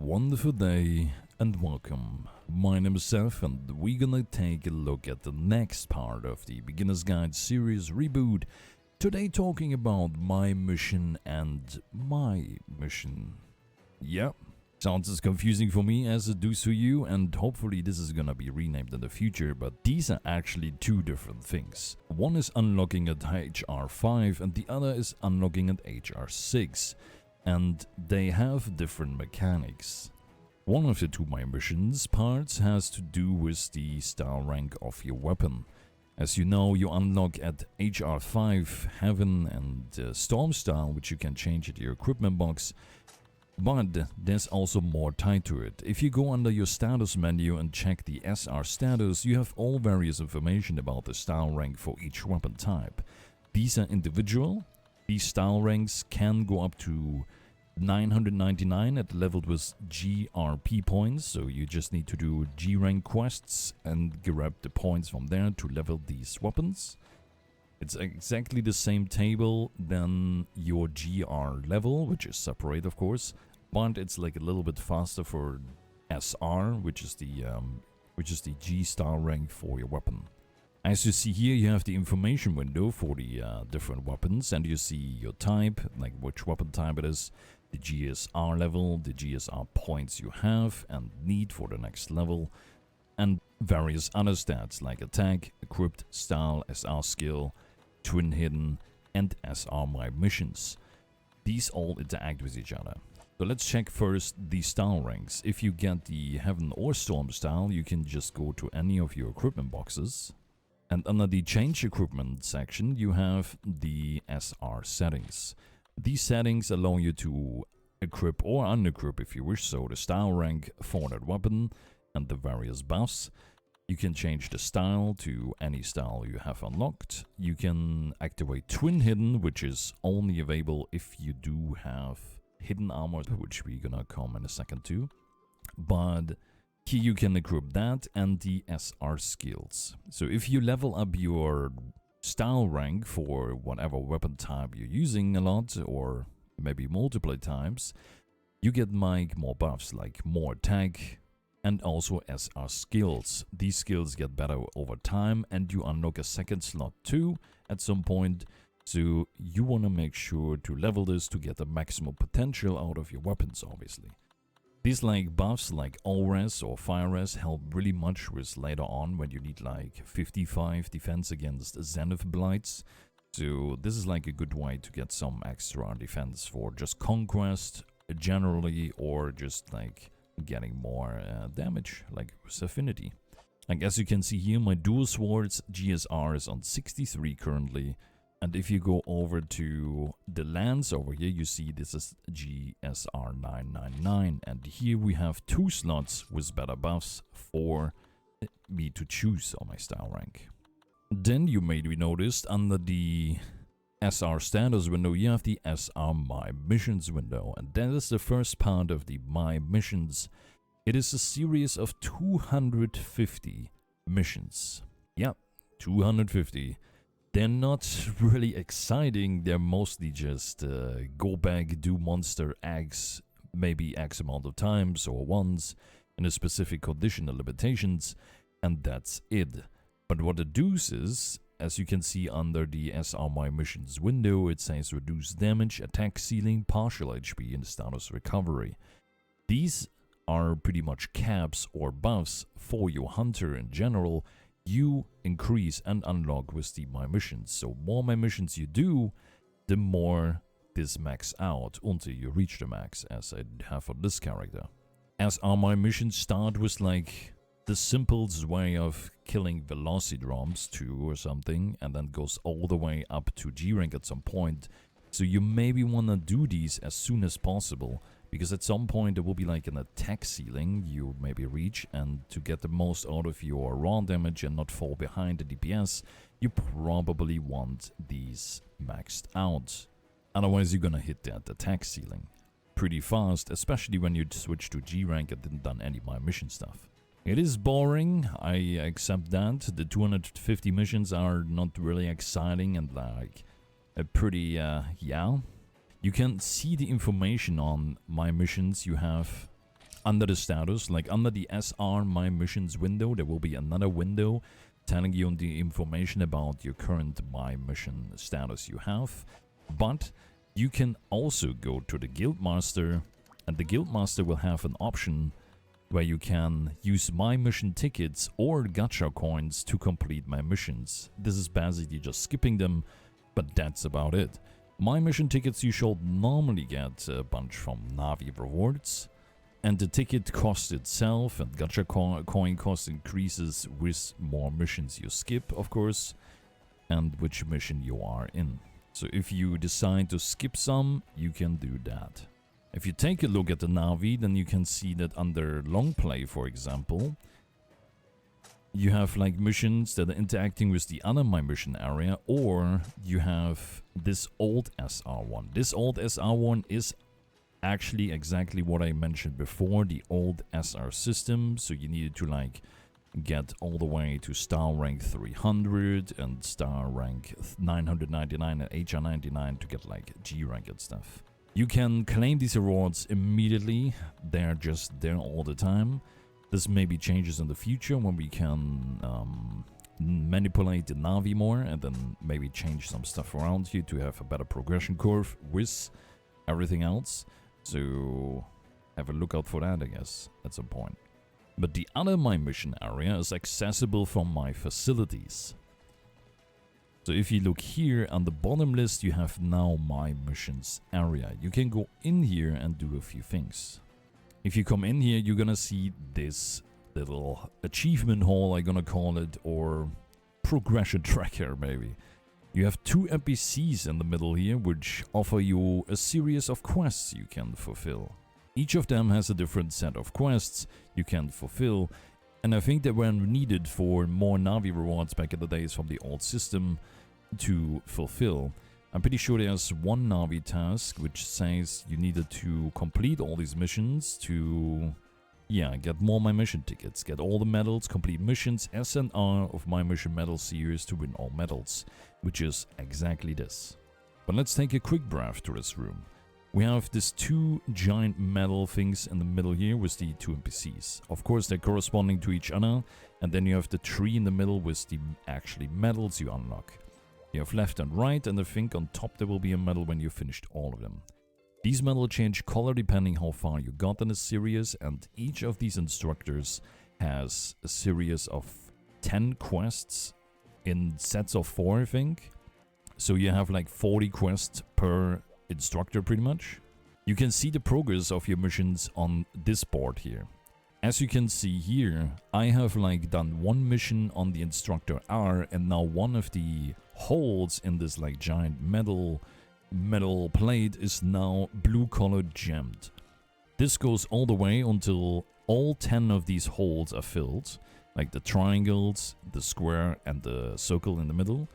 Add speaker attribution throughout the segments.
Speaker 1: Wonderful day and welcome. My name is Seth and we're gonna take a look at the next part of the Beginner's Guide series Reboot. Today talking about my mission and my mission. Yep, sounds as confusing for me as it does for you, and hopefully this is gonna be renamed in the future, but these are actually two different things. One is unlocking at HR5 and the other is unlocking at HR6. And they have different mechanics. One of the two my missions parts has to do with the style rank of your weapon. As you know, you unlock at HR5 Heaven and Storm style, which you can change at your equipment box, but there's also more tied to it. If you go under your status menu and check the SR status, you have all various information about the style rank for each weapon type. These are individual. These style ranks can go up to 999 at leveled with GRP points, so you just need to do G rank quests and grab the points from there to level these weapons. It's exactly the same table than your GR level, which is separate of course, but it's like a little bit faster for SR, which is the G style rank for your weapon. As you see here, you have the information window for the different weapons, and you see your type, like which weapon type it is, the GSR level, the GSR points you have and need for the next level, and various other stats like attack, equipped, style, SR skill, twin hidden, and SR my missions. These all interact with each other. So let's check first the style ranks. If you get the Heaven or Storm style, you can just go to any of your equipment boxes. And under the Change Equipment section, you have the SR settings. These settings allow you to equip or unequip if you wish, so the style rank for that weapon and the various buffs. You can change the style to any style you have unlocked. You can activate Twin Hidden, which is only available if you do have Hiden Armors, which we're gonna come in a second too. But here you can equip that and the SR skills. So if you level up your style rank for whatever weapon type you're using a lot, or maybe multiple times, you get more buffs like more attack and also SR skills. These skills get better over time and you unlock a second slot too at some point. So you want to make sure to level this to get the maximum potential out of your weapons, obviously. These buffs like O-Res or Fire Res help really much with later on when you need 55 defense against Zenith Blights. So this is a good way to get some extra defense for just Conquest generally, or just getting more damage with Affinity. As you can see here, my dual swords GSR is on 63 currently. And if you go over to the lance over here, you see this is GSR 999. And here we have two slots with better buffs for me to choose on my style rank. Then you maybe noticed under the SR status window, you have the SR My Missions window. And that is the first part of the My Missions. It is a series of 250 missions. Yep, 250. They're not really exciting, they're mostly just go back, do monster X, maybe X amount of times or once, in a specific condition or limitations, and that's it. But what it does is, as you can see under the SR My Missions window, it says reduce damage, attack ceiling, partial HP, and status recovery. These are pretty much caps or buffs for your hunter in general. You increase and unlock with the My Missions. So more My Missions you do, the more this max out until you reach the max, as I have for this character. As our My Missions start with the simplest way of killing Velocidroms too or something, and then goes all the way up to G rank at some point. So you maybe want to do these as soon as possible, because at some point there will be an attack ceiling you maybe reach, and to get the most out of your raw damage and not fall behind the DPS, you probably want these maxed out. Otherwise you're gonna hit that attack ceiling pretty fast, especially when you switch to G rank and didn't done any My Mission stuff. It is boring, I accept that. The 250 missions are not really exciting and a pretty, yeah. You can see the information on My Missions. You have under the status, like under the SR My Missions window, there will be another window telling you the information about your current My Mission status you have. But you can also go to the Guildmaster, and the Guildmaster will have an option where you can use My Mission tickets or gacha coins to complete my missions. This is basically just skipping them, but that's about it. My Mission tickets you should normally get a bunch from Navi rewards, and the ticket cost itself and gacha coin cost increases with more missions you skip, of course, and which mission you are in. So if you decide to skip some, you can do that. If you take a look at the Navi, then you can see that under long play, for example, you have like missions that are interacting with the other My Mission area, or you have this old SR1. This old SR1 is actually exactly what I mentioned before, the old SR system. So you needed to like get all the way to star rank 300 and star rank 999 and HR 99 to get like G rank and stuff. You can claim these rewards immediately, they're just there all the time. This maybe changes in the future when we can manipulate the Navi more and then maybe change some stuff around here to have a better progression curve with everything else. So have a look out for that, I guess, at some point. But the other My Mission area is accessible from my facilities. So if you look here on the bottom list, you have now My Missions area. You can go in here and do a few things. If you come in here, you're gonna see this little achievement hall, I'm gonna call it, or progression tracker maybe. You have 2 NPCs in the middle here, which offer you a series of quests you can fulfill. Each of them has a different set of quests you can fulfill, and I think they were needed for more Navi rewards back in the days from the old system to fulfill. I'm pretty sure there's one Navi task which says you needed to complete all these missions to, yeah, get more My Mission tickets, get all the medals, complete missions S and R of My Mission medal series to win all medals, which is exactly this. But let's take a quick breath to this room. We have these 2 giant metal things in the middle here with the 2 NPCs. Of course, they're corresponding to each other, and then you have the tree in the middle with the actually medals you unlock. You have left and right, and I think on top there will be a medal when you've finished all of them. These medals change color depending how far you got in the series, and each of these instructors has a series of 10 quests in sets of 4, I think. So you have like 40 quests per instructor pretty much. You can see the progress of your missions on this board here. As you can see here, I have like done 1 mission on the instructor R, and now one of the holes in this like giant metal plate is now blue colored gemmed. This goes all the way until all 10 of these holes are filled, like the triangles, the square and the circle in the middle.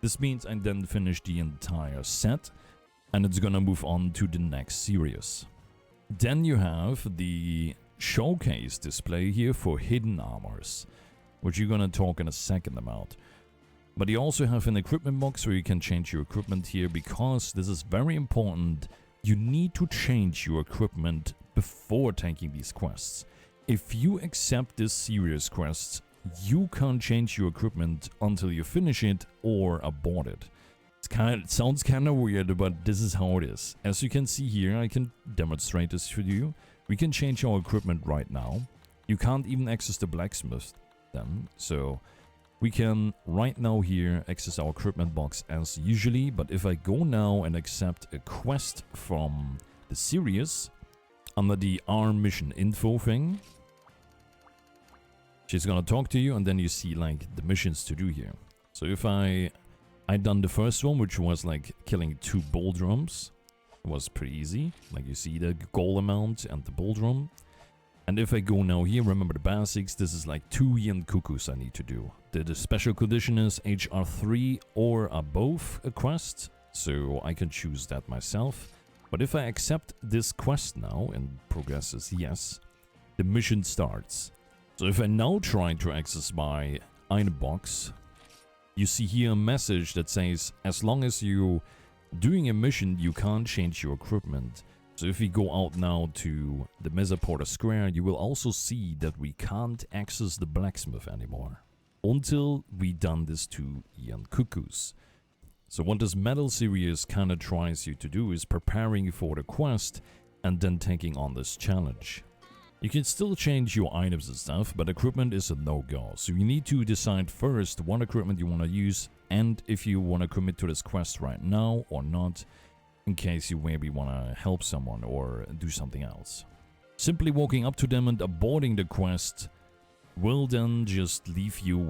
Speaker 1: This means I then finish the entire set, and it's gonna move on to the next series. Then you have the showcase display here for Hiden Armors, which you're gonna talk in a second about. But you also have an equipment box where you can change your equipment here, because this is very important. You need to change your equipment before taking these quests. If you accept this series quest, you can't change your equipment until you finish it or abort it. It sounds kind of weird, but this is how it is. As you can see here, I can demonstrate this for you. We can change our equipment right now. You can't even access the blacksmith then, so we can right now here access our equipment box as usually. But if I go now and accept a quest from the series under the R mission info thing, she's gonna talk to you, and then you see like the missions to do here. So if I done the first one, which was like killing 2 bull drums. It was pretty easy. Like you see the goal amount and the bull drum. And if I go now here, remember the basics, this is like 2 yen cuckoos I need to do. The special condition is HR3 or above a quest, so I can choose that myself. But if I accept this quest now and progresses yes, the mission starts. So if I now try to access my item box, you see here a message that says, as long as you doing a mission, you can't change your equipment. So if we go out now to the Mesoporta Square, you will also see that we can't access the blacksmith anymore until we done this to Ian Cuckoos. So what this metal series kind of tries you to do is preparing for the quest and then taking on this challenge. You can still change your items and stuff, but equipment is a no-go. So you need to decide first what equipment you want to use and if you want to commit to this quest right now or not, in case you maybe want to help someone or do something else. Simply walking up to them and aborting the quest will then just leave you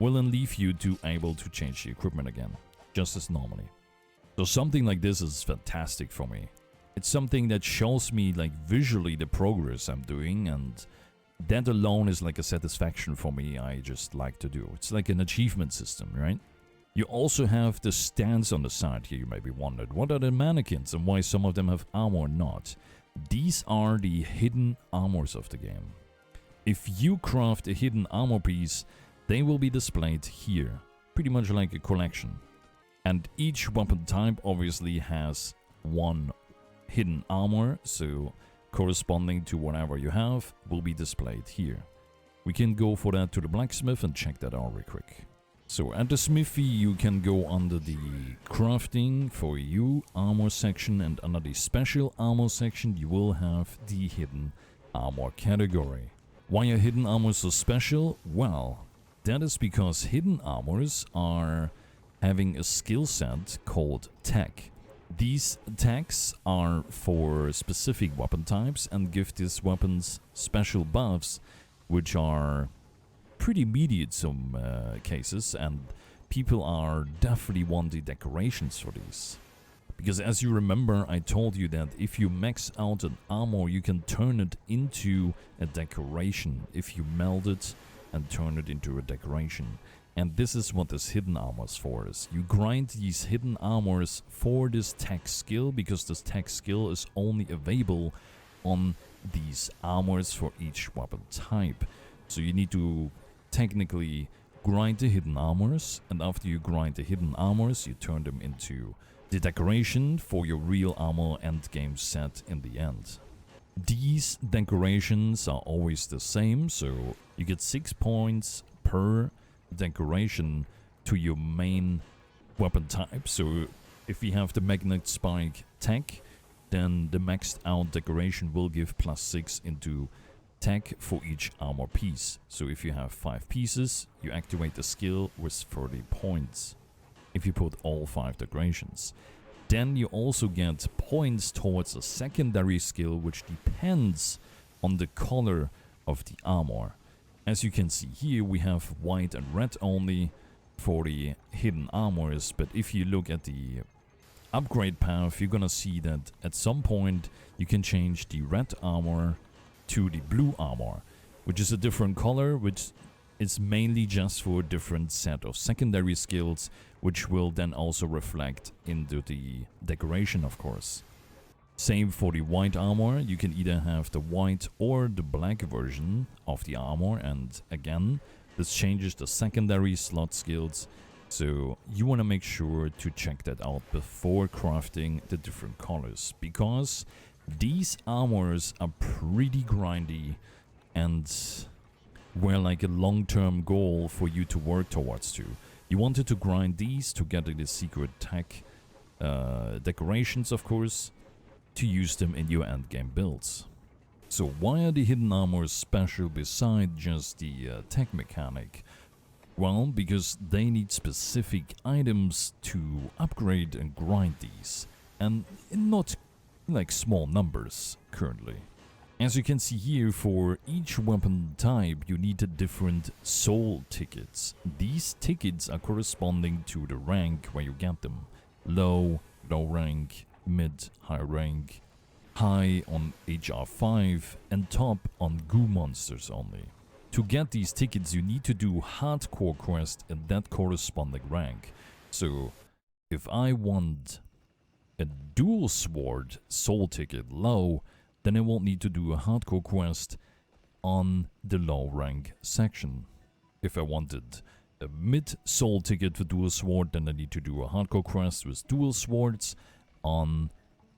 Speaker 1: to able to change the equipment again, just as normally. So something like this is fantastic for me. It's something that shows me like visually the progress I'm doing, and that alone is like a satisfaction for me. I just like to do. It's like an achievement system, right? You also have the stands on the side here. You may be wondered, what are the mannequins and why some of them have armor or not? These are the hidden armors of the game. If you craft a hidden armor piece, they will be displayed here, pretty much like a collection. And each weapon type obviously has one hidden armor, so corresponding to whatever you have will be displayed here. We can go for that to the blacksmith and check that out real quick. So at the smithy you can go under the crafting for you armor section, and under the special armor section you will have the hidden armor category. Why are hidden armors so special? Well, that is because hidden armors are having a skill set called tech. These attacks are for specific weapon types and give these weapons special buffs, which are pretty immediate some cases, and people are definitely wanting decorations for these. Because as you remember, I told you that if you max out an armor, you can turn it into a decoration if you meld it and turn it into a decoration. And this is what this hidden armors for is. You grind these hidden armors for this tech skill, because this tech skill is only available on these armors for each weapon type. So you need to technically grind the hidden armors, and after you grind the hidden armors, you turn them into the decoration for your real armor endgame set in the end. These decorations are always the same, so you get 6 points per decoration to your main weapon type. So if we have the magnet spike tech, then the maxed out decoration will give +6 into tech for each armor piece. So if you have 5 pieces, you activate the skill with 30 points if you put all 5 decorations. Then you also get points towards a secondary skill, which depends on the color of the armor. As you can see here, we have white and red only for the hidden armors, but if you look at the upgrade path, you're gonna see that at some point you can change the red armor to the blue armor, which is a different color, which is mainly just for a different set of secondary skills, which will then also reflect into the decoration, of course. Same for the white armor. You can either have the white or the black version of the armor, and again, this changes the secondary slot skills, so you want to make sure to check that out before crafting the different colors, because these armors are pretty grindy and were like a long-term goal for you to work towards too. You wanted to grind these to get the secret tech decorations, of course, to use them in your endgame builds. So why are the hidden armors special beside just the tech mechanic? Well, because they need specific items to upgrade and grind these, and not like small numbers currently. As you can see here, for each weapon type you need a different soul tickets. These tickets are corresponding to the rank where you get them. Low rank, mid, high rank, high on HR5, and top on goo monsters only. To get these tickets you need to do hardcore quest in that corresponding rank. So if I want a dual sword soul ticket low, then I won't need to do a hardcore quest on the low rank section. If I wanted a mid soul ticket for dual sword, then I need to do a hardcore quest with dual swords on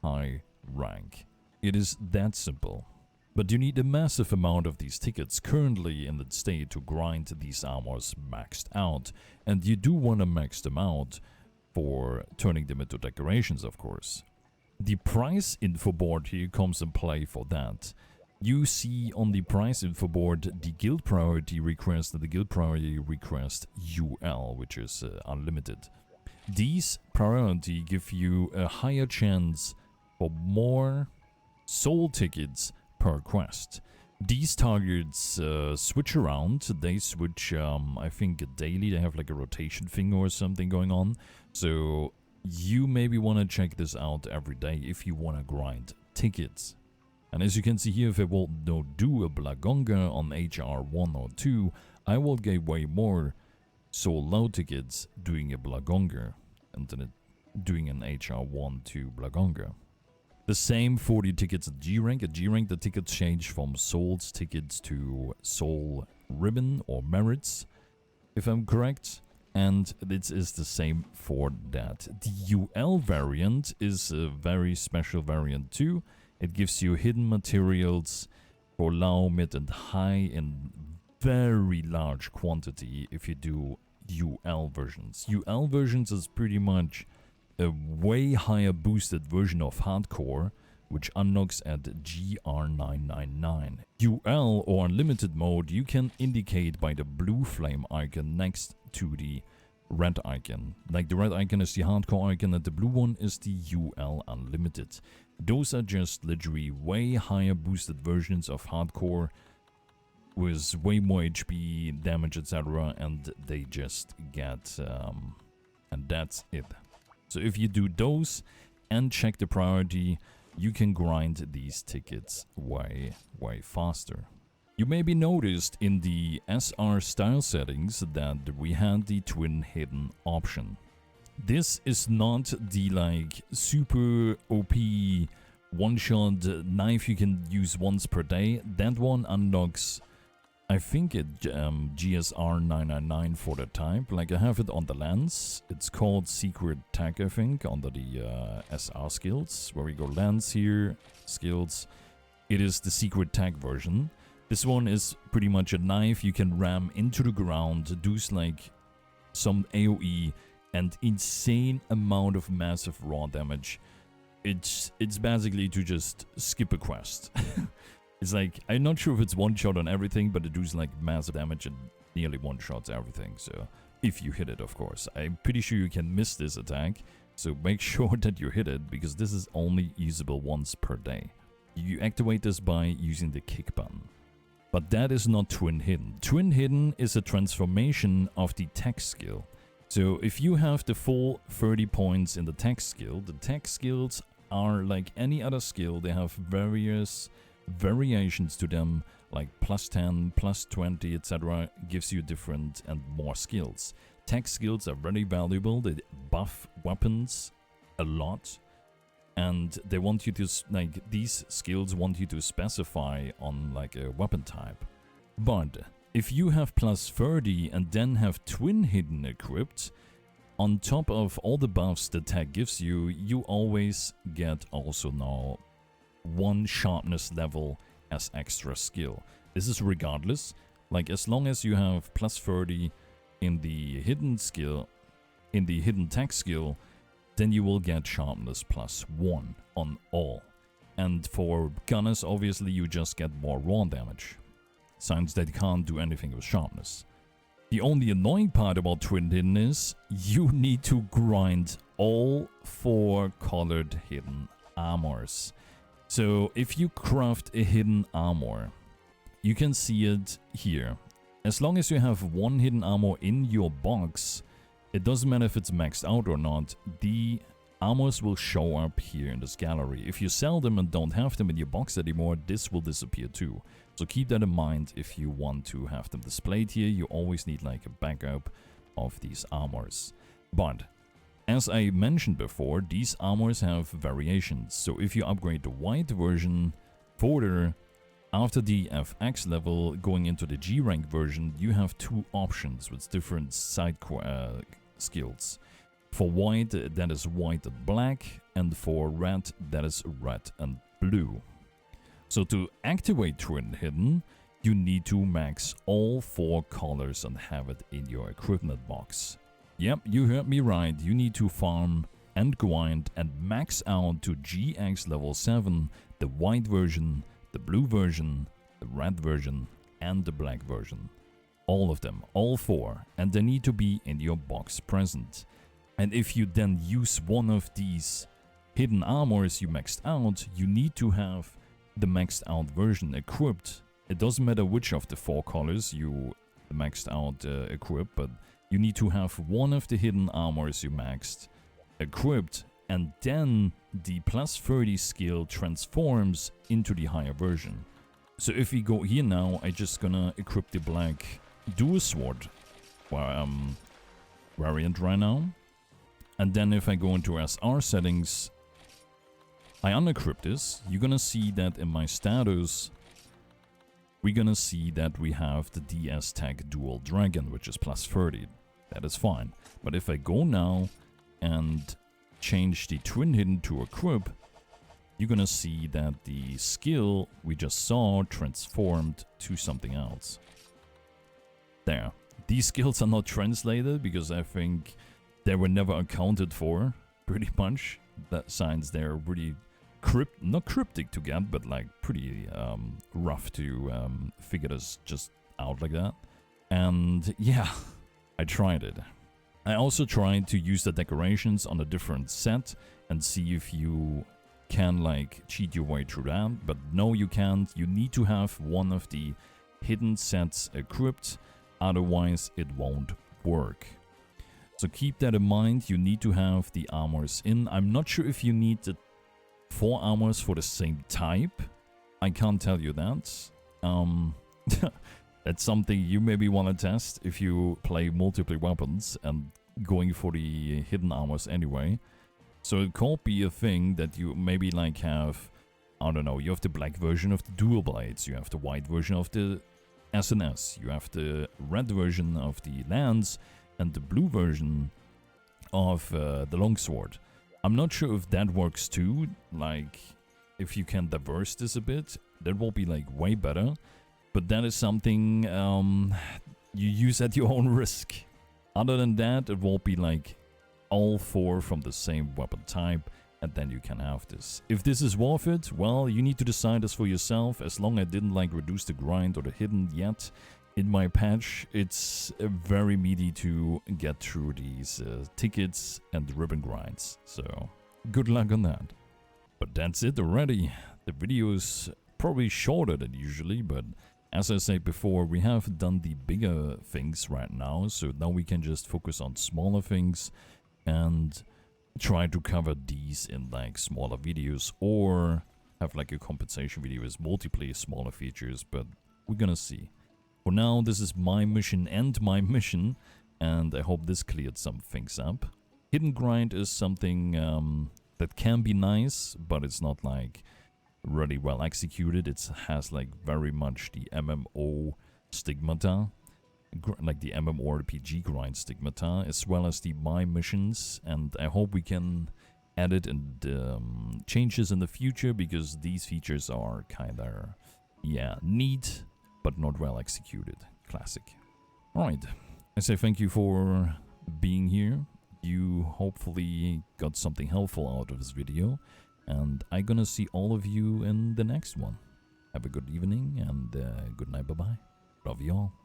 Speaker 1: high rank. It is that simple. But you need a massive amount of these tickets currently in the state to grind these armors maxed out. And you do want to max them out for turning them into decorations, of course. The price info board here comes in play for that. You see on the price info board the guild priority request and the guild priority request UL, which is unlimited. These priority give you a higher chance for more soul tickets per quest. These targets switch around. They switch, I think, daily. They have like a rotation thing or something going on. So you maybe want to check this out every day if you want to grind tickets. And as you can see here, if I will do a Blagonga on HR 1 or 2, I will get way more soul low tickets doing a Blagonga and then doing an HR 1 to Blagonga. The same for the tickets at G rank. At G rank, the tickets change from souls tickets to soul ribbon or merits, if I'm correct. And this is the same for that. The UL variant is a very special variant too. It gives you hidden materials for low, mid, and high in very large quantity if you do UL versions. UL versions is pretty much a way higher boosted version of hardcore, which unlocks at GR999. UL or unlimited mode you can indicate by the blue flame icon next to the red icon. Like the red icon is the hardcore icon and the blue one is the UL unlimited. Those are just literally way higher boosted versions of hardcore with way more HP, damage, etc. and they just get and that's it. So if you do those and check the priority, you can grind these tickets way faster. You maybe noticed in the SR style settings that we had the twin hidden option. This is not the like super OP one-shot knife you can use once per day. That one unlocks, I think it GSR 999 for the type. Like I have it on the lance. It's called Secret Tag, I think, under the SR skills. Where we go lance here, skills. It is the Secret Tag version. This one is pretty much a knife you can ram into the ground, do like some AoE and insane amount of massive raw damage. It's basically to just skip a quest. It's like, I'm not sure if it's one shot on everything, but it does like massive damage and nearly one shots everything. So if you hit it, of course. I'm pretty sure you can miss this attack. So make sure that you hit it because this is only usable once per day. You activate this by using the kick button. But that is not Twin Hidden. Twin Hidden is a transformation of the tech skill. So if you have the full 30 points in the tech skill, the tech skills are like any other skill. They have various variations to them, like plus 10, plus 20, etc. gives you different and more skills. Tech skills are very valuable. They buff weapons a lot. And they want you to, like, these skills want you to specify on, like, a weapon type. But if you have plus 30 and then have Twin Hidden equipped, on top of all the buffs the tag gives you, you always get also now 1 sharpness level as extra skill. This is regardless. Like, as long as you have plus 30 in the hidden skill, in the hidden tech skill, then you will get sharpness plus 1 on all. And for gunners, obviously, you just get more raw damage, since they can't do anything with sharpness. The only annoying part about Twin Hidden is you need to grind all 4 colored hidden armors. So if you craft a hidden armor, you can see it here. As long as you have 1 hidden armor in your box, it doesn't matter if it's maxed out or not, the armors will show up here in this gallery. If you sell them and don't have them in your box anymore, this will disappear too. So keep that in mind if you want to have them displayed here. You always need like a backup of these armors. But as I mentioned before, these armors have variations. So if you upgrade the white version further, after the FX level, going into the G rank version, you have 2 options with different side skills. For white, that is white and black, and for red, that is red and blue. So to activate Twin Hidden, you need to max all 4 colors and have it in your equipment box. Yep, you heard me right, you need to farm and grind and max out to GX level 7 the white version, the blue version, the red version, and the black version. All of them, all 4, and they need to be in your box present. And if you then use one of these hidden armors you maxed out, you need to have the maxed out version equipped. It doesn't matter which of the 4 colors you maxed out equip, but you need to have one of the hidden armors you maxed equipped, and then the plus 30 skill transforms into the higher version. So if we go here now, I just gonna equip the black dual sword variant right now. And then if I go into SR settings, I unequip this, you're gonna see that in my status, we're gonna see that we have the DS Tech Dual Dragon, which is plus 30. That is fine. But if I go now and change the Twin Hidden to equip, you're gonna see that the skill we just saw transformed to something else. There. These skills are not translated because I think they were never accounted for, pretty much. That since they're really not cryptic to get, but like pretty rough to figure this just out like that. And yeah, I tried it. I also tried to use the decorations on a different set and see if you can like cheat your way through that, but no, you can't. You need to have one of the hidden sets equipped, otherwise it won't work. So keep that in mind, you need to have the armors in. I'm not sure if you need the 4 armors for the same type. I can't tell you that. That's something you maybe want to test if you play multiple weapons and going for the hidden armors anyway. So it could be a thing that you maybe like have, I don't know, you have the black version of the dual blades, you have the white version of the SNS, you have the red version of the lance, and the blue version of the longsword. I'm not sure if that works too, like if you can diverse this a bit, that will be like way better. But that is something you use at your own risk. Other than that, it will be like all 4 from the same weapon type, and then you can have this. If this is worth it, well, you need to decide this for yourself. As long as I didn't like reduce the grind or the hidden yet, in my patch, it's very meaty to get through these tickets and ribbon grinds. So, good luck on that. But that's it already. The video is probably shorter than usually, but as I said before, we have done the bigger things right now. So now we can just focus on smaller things and try to cover these in like smaller videos, or have like a compensation video with multiple smaller features, but we're gonna see. For now, this is my mission and my mission, and I hope this cleared some things up. Hidden grind is something that can be nice, but it's not like really well executed. It has like very much the MMO stigmata, like the MMORPG grind stigmata, as well as the my missions, and I hope we can add it and changes in the future, because these features are kinda, yeah, neat, but not well executed. Classic. Alright, I say thank you for being here. You hopefully got something helpful out of this video, and I'm gonna see all of you in the next one. Have a good evening and good night, bye bye. Love you all.